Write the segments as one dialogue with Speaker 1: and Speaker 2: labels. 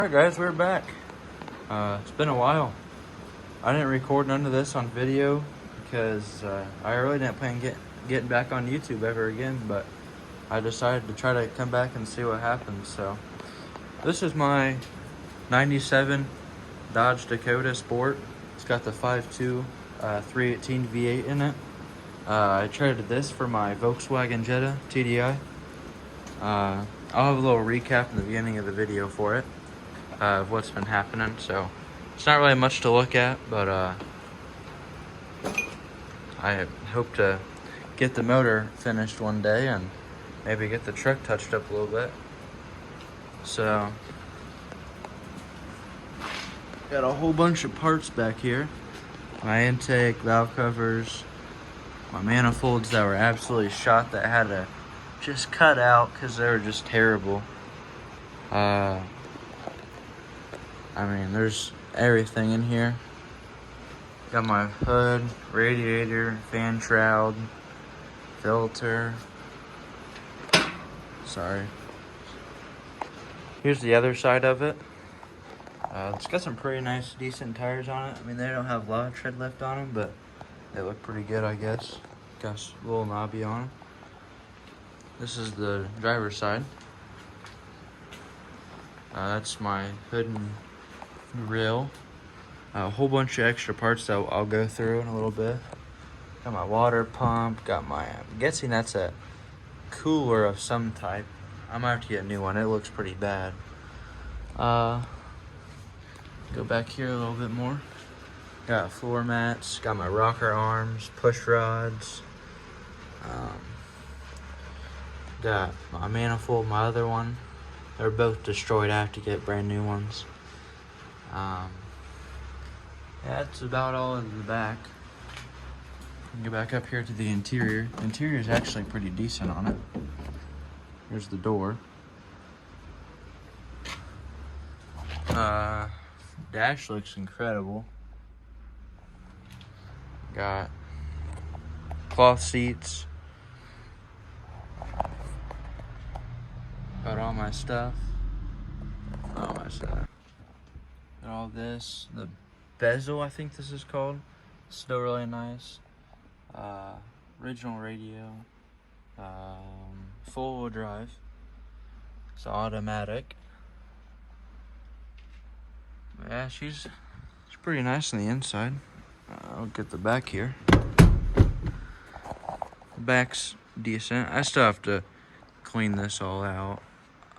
Speaker 1: Alright guys, we're back. It's been a while. I didn't record none of this on video because I really didn't plan getting back on YouTube ever again, but I decided to try to come back and see what happens. So this is my 97 Dodge Dakota Sport. It's got the 5.2 318 V8 in it. I traded this for my Volkswagen Jetta TDI. I'll have a little recap in the beginning of the video for it. Of what's been happening, so it's not really much to look at, but I hope to get the motor finished one day and maybe get the truck touched up a little bit. So got a whole bunch of parts back here. My intake, valve covers, my manifolds that were absolutely shot that had to just cut out because they were just terrible. I mean, there's everything in here. Got my hood, radiator, fan shroud, filter. Sorry. Here's the other side of it. It's got some pretty nice, decent tires on it. I mean, they don't have a lot of tread left on them, but they look pretty good, I guess. Got a little knobby on them. This is the driver's side. That's my hood and grill. A whole bunch of extra parts that I'll go through in a little bit. Got my water pump. Got my, I'm guessing that's a cooler of some type. I might have to get a new one. It looks pretty bad. Go back here a little bit more. Got floor mats. Got my rocker arms, push rods. Got my manifold, my other one. They're both destroyed. I have to get brand new ones. Yeah, that's about all in the back. Get back up here to the interior. The interior is actually pretty decent on it. Here's the door. Dash looks incredible. Got cloth seats. Got all my stuff. Got all this. The bezel, I think this is called. Still really nice. Original radio. Full-wheel drive. It's automatic. Yeah, she's pretty nice on the inside. I'll get the back here. The back's decent. I still have to clean this all out.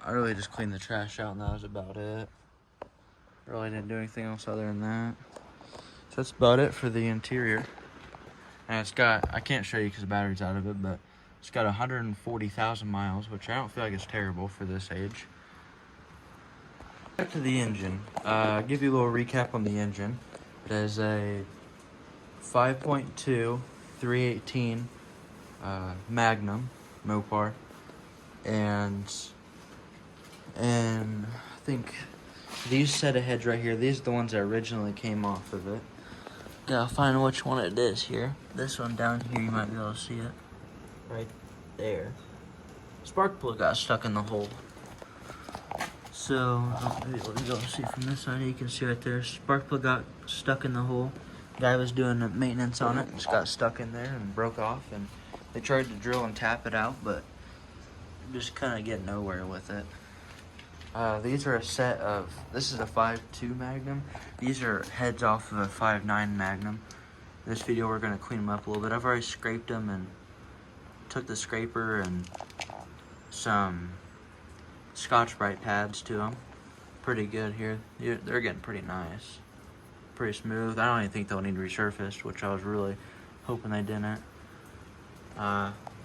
Speaker 1: I really just cleaned the trash out and that was about it. Really didn't do anything else other than that. So that's about it for the interior. And it's got, I can't show you because the battery's out of it, but it's got 140,000 miles, which I don't feel like is terrible for this age. Back to the engine. I'll give you a little recap on the engine. It is a 5.2 318 Magnum Mopar. And I think these set of heads right here, these are the ones that originally came off of it. Gotta find which one it is here. This one down here, you might be able to see it. Right there. Spark plug got stuck in the hole. So, let me go see from this side. You can see right there, spark plug got stuck in the hole. Guy was doing the maintenance on it, just got stuck in there and broke off. And they tried to drill and tap it out, but just kind of get nowhere with it. These are a set of, this is a 5.2 Magnum. These are heads off of a 5.9 Magnum. This video we're going to clean them up a little bit. I've already scraped them and took the scraper and some Scotch-Brite pads to them. Pretty good here. They're getting pretty nice. Pretty smooth. I don't even think they'll need resurfaced, which I was really hoping they didn't.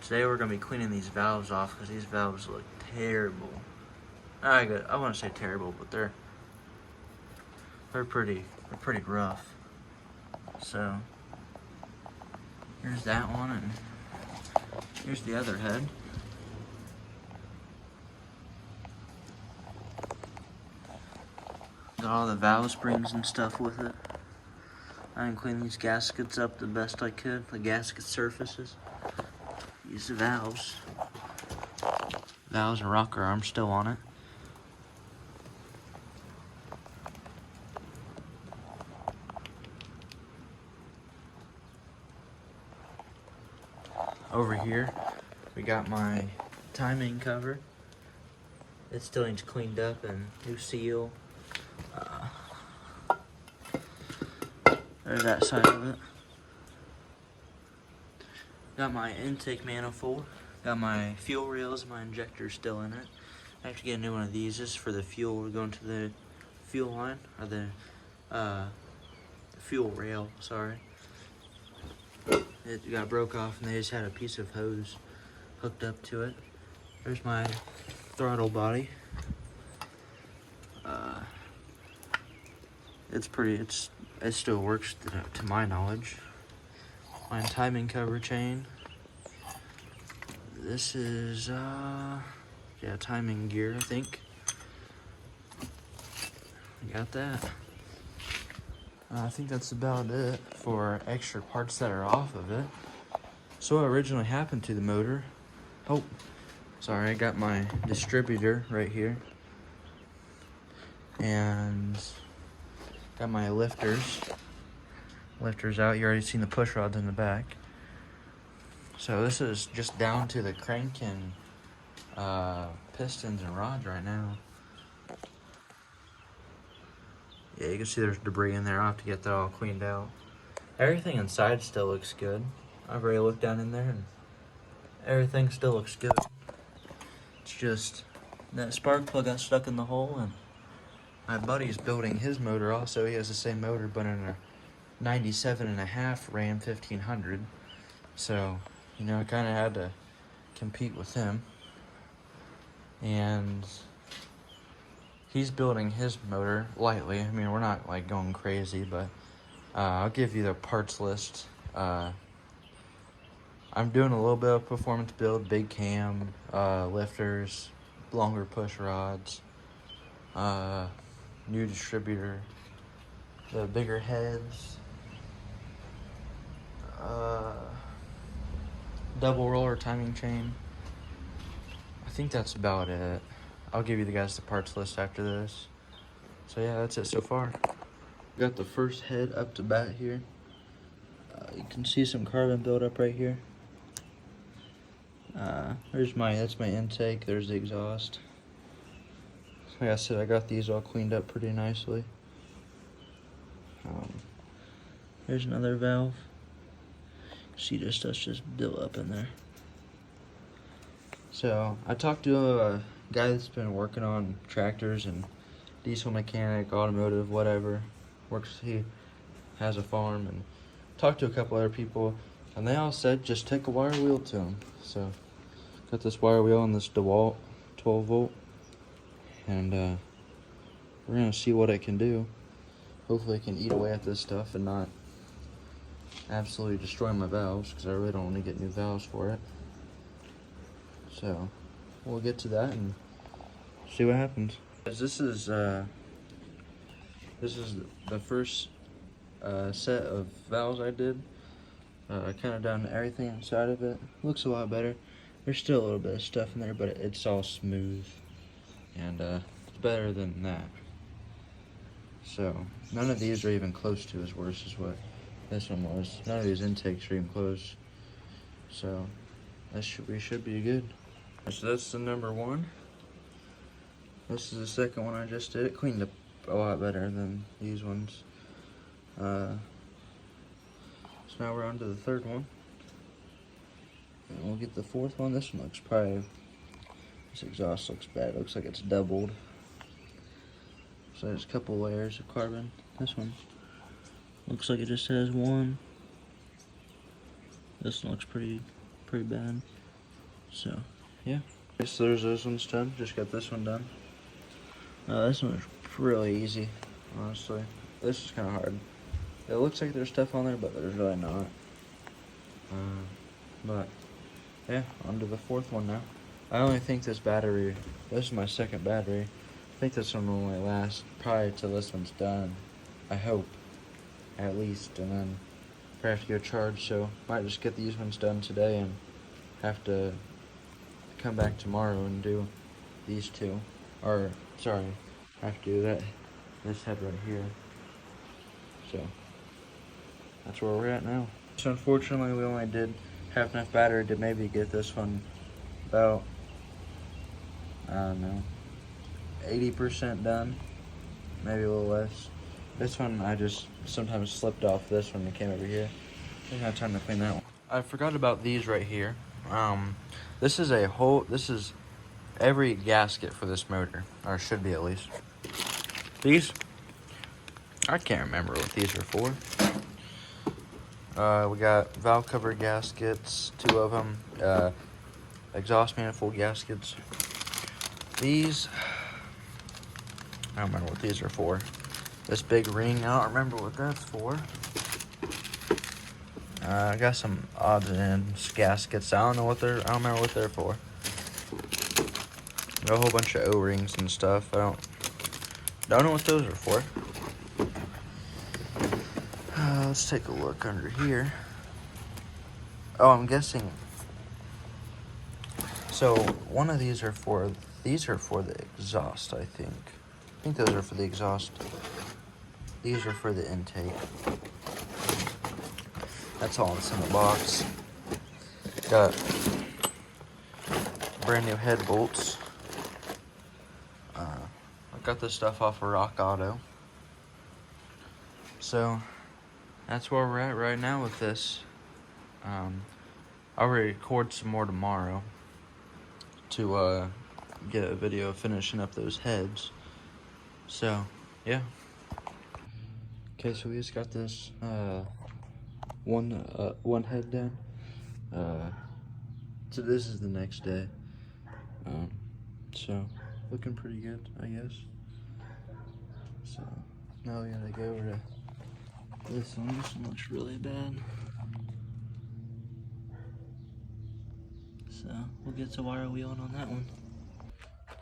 Speaker 1: Today we're going to be cleaning these valves off because these valves look terrible. I want to say terrible, but they're pretty rough. So here's that one, and here's the other head. Got all the valve springs and stuff with it. I can clean these gaskets up the best I could, the gasket surfaces. Use the valves. Valves and rocker arms still on it. over here, we got my timing cover. It still needs cleaned up and new seal. There's that side of it. Got my intake manifold. Got my fuel rails, my injector still in it. I have to get a new one of these. This is for the fuel. We're going to the fuel line, or the fuel rail, sorry. It got broke off and they just had a piece of hose hooked up to it. There's my throttle body. It still works to my knowledge. My timing cover chain. This is yeah, timing gear, I think. Got that. I think that's about it for extra parts that are off of it. So what originally happened to the motor? Oh, sorry, I got my distributor right here. And got my lifters. Lifters out. You already seen the push rods in the back. So this is just down to the crank and pistons and rods right now. Yeah, you can see there's debris in there. I'll have to get that all cleaned out. Everything inside still looks good. I've already looked down in there and everything still looks good. It's just that spark plug got stuck in the hole, and my buddy's building his motor also. He has the same motor but in a 97.5 Ram 1500. So, you know, I kind of had to compete with him. And he's building his motor lightly. I mean, we're not like going crazy, but I'll give you the parts list. I'm doing a little bit of performance build, big cam, lifters, longer push rods, new distributor, the bigger heads, double roller timing chain. I think that's about it. I'll give you the guys the parts list after this. So yeah, that's it so far. Got the first head up to bat here. You can see some carbon buildup right here. That's my intake. There's the exhaust. Like I said, I got these all cleaned up pretty nicely. There's another valve. See, this stuff's just built up in there. So I talked to a guy that's been working on tractors and diesel mechanic, automotive, whatever. He has a farm, and talked to a couple other people, and they all said just take a wire wheel to them. So got this wire wheel on this DeWalt 12 volt, and we're gonna see what it can do. Hopefully it can eat away at this stuff and not absolutely destroy my valves, because I really don't want to get new valves for it. So we'll get to that and see what happens. This is the first set of valves I did. I kind of done everything inside of it. Looks a lot better. There's still a little bit of stuff in there, but it's all smooth, and it's better than that. So none of these are even close to as worse as what this one was. None of these intakes are even close. So we should be good. So that's the number one. This is the second one I just did. It cleaned up a lot better than these ones. So now we're on to the third one. And we'll get the fourth one. This one looks this exhaust looks bad. It looks like it's doubled. So there's a couple layers of carbon. This one looks like it just has one. This one looks pretty bad. So yeah. So there's those ones done. Just got this one done. This one is really easy, honestly. This is kind of hard. It looks like there's stuff on there, but there's really not. But yeah, on to the fourth one now. I only think this is my second battery. I think this one will only last probably till this one's done. I hope, at least, and then I have to go charge. So might just get these ones done today and have to come back tomorrow and do these two. Or sorry, I have to do this head right here. So that's where we're at now. So unfortunately we only did have enough battery to maybe get this one about, I don't know, 80% done, maybe a little less. This one I just sometimes slipped off this one and came over here. I think I have time to clean that one. I forgot about these right here. This is every gasket for this motor, or should be at least. These, I can't remember what these are for. We got valve cover gaskets, 2 of them, exhaust manifold gaskets. These, I don't remember what these are for. This big ring, I don't remember what that's for. I got some odds and ends gaskets. I don't remember what they're for. Got a whole bunch of O-rings and stuff. I don't know what those are for. Let's take a look under here. Oh, I'm guessing. So one of these are for the exhaust, I think. I think those are for the exhaust. These are for the intake. That's all that's in the box. Got brand new head bolts. I got this stuff off of Rock Auto. So that's where we're at right now with this. I'll record some more tomorrow to get a video of finishing up those heads. So yeah. Okay, so we just got this one head done. So this is the next day. So looking pretty good, I guess. So now we gotta go over to this one. This one looks really bad. So we'll get to wire wheeling on that one.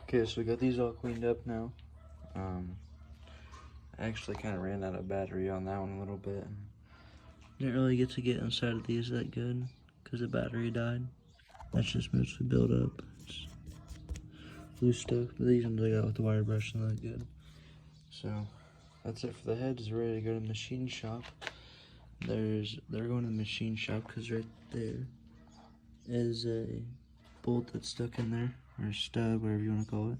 Speaker 1: Okay, so we got these all cleaned up now. I actually kind of ran out of battery on that one a little bit. Didn't really get to get inside of these that good because the battery died. That's just mostly built up. It's loose stuff, but these ones I got with the wire brush and that good. So that's it for the heads. They're ready to go to the machine shop. They're going to the machine shop because right there is a bolt that's stuck in there, or a stub, whatever you want to call it.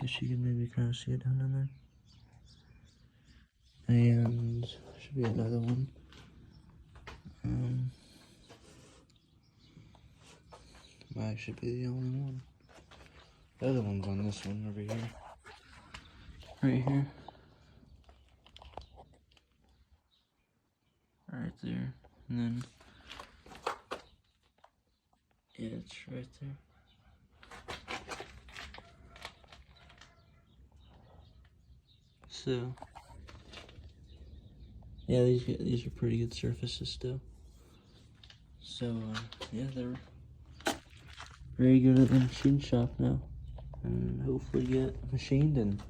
Speaker 1: Guess you can maybe kind of see it down in there. And should be another one. Might should be the only one. The other one's on this one over here. Right here. Right there. And then yeah, it's right there. So yeah, these are pretty good surfaces still. So yeah, they're very good at the machine shop now, and hopefully get machined. And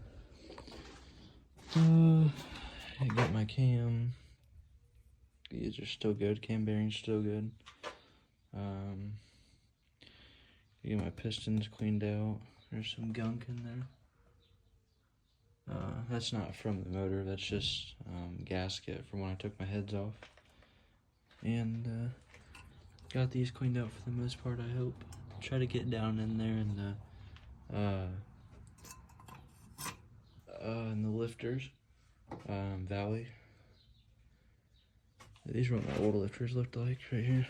Speaker 1: I got my cam. These are still good. Cam bearings still good. Get my pistons cleaned out. There's some gunk in there. That's not from the motor. That's just gasket from when I took my heads off. And got these cleaned out for the most part, I hope. Try to get down in there in the lifters, valley. These are what my old lifters looked like right here.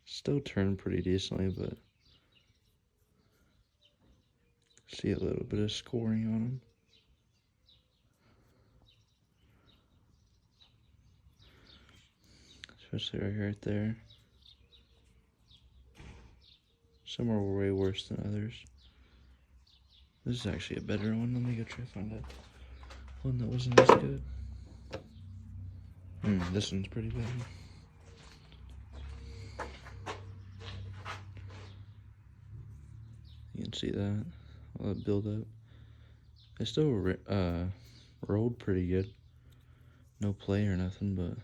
Speaker 1: Still turn pretty decently, but see a little bit of scoring on them. Especially right there. Some are way worse than others. This is actually a better one. Let me go try to find out one that wasn't as good. This one's pretty bad. You can see that. All that build up. They still rolled pretty good. No play or nothing, but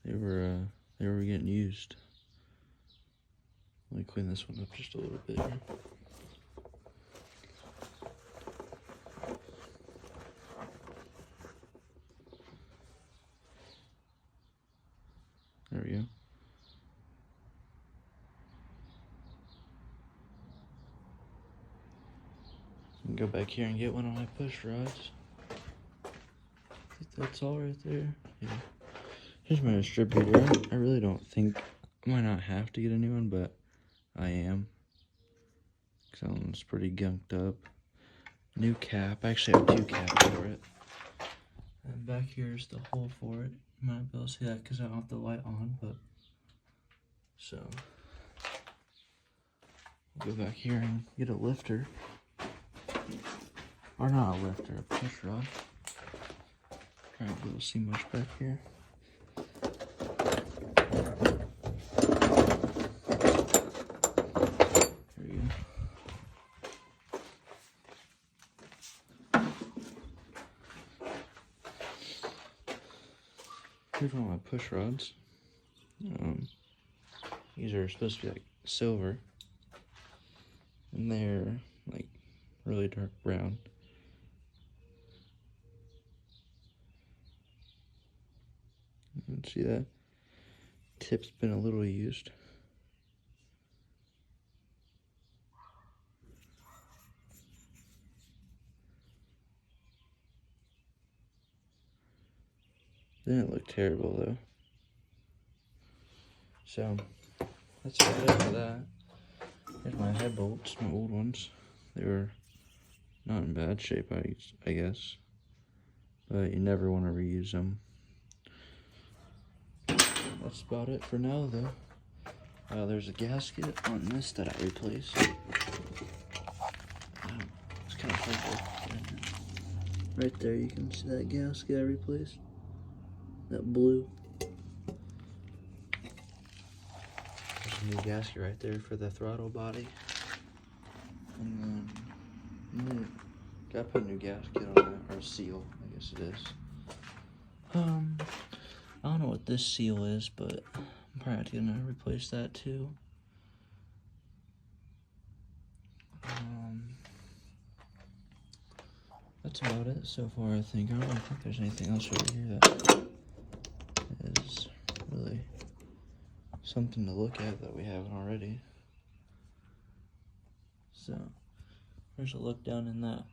Speaker 1: they were getting used. Let me clean this one up just a little bit here. Go back here and get one of my push rods. I think that's all right there. Yeah. Here's my distributor. I really don't think I might not have to get a new one, but I am. Because that one's pretty gunked up. New cap. I actually have 2 caps for it. And back here is the hole for it. You might be able to see that because I don't have the light on, but so I'll go back here and get a lifter. Or not a lifter, a push rod. Try not to be able to see much back here. There you go. Here's one of my push rods. These are supposed to be like silver, and they're like really dark brown. You can see that tip's been a little used. Didn't look terrible though. So that's about it for that. Here's my head bolts, my old ones. They were not in bad shape, I guess, but you never want to reuse them. That's about it for now though. There's a gasket on this that I replaced. It's kind of perfect. Right there you can see that gasket I replaced. That blue. There's a new gasket right there for the throttle body. And then gotta put a new gasket on that, or seal, I guess it is. I don't know what this seal is, but I'm probably gonna replace that too. That's about it so far, I think. I don't really think there's anything else over here that is really something to look at that we haven't already. So, there's a look down in that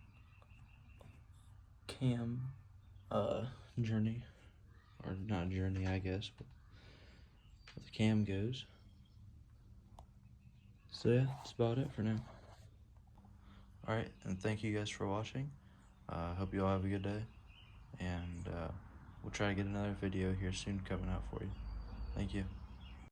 Speaker 1: cam journey. Or not journey, I guess, but where the cam goes. So yeah, that's about it for now. Alright, and thank you guys for watching. Hope you all have a good day. And we'll try to get another video here soon coming out for you. Thank you.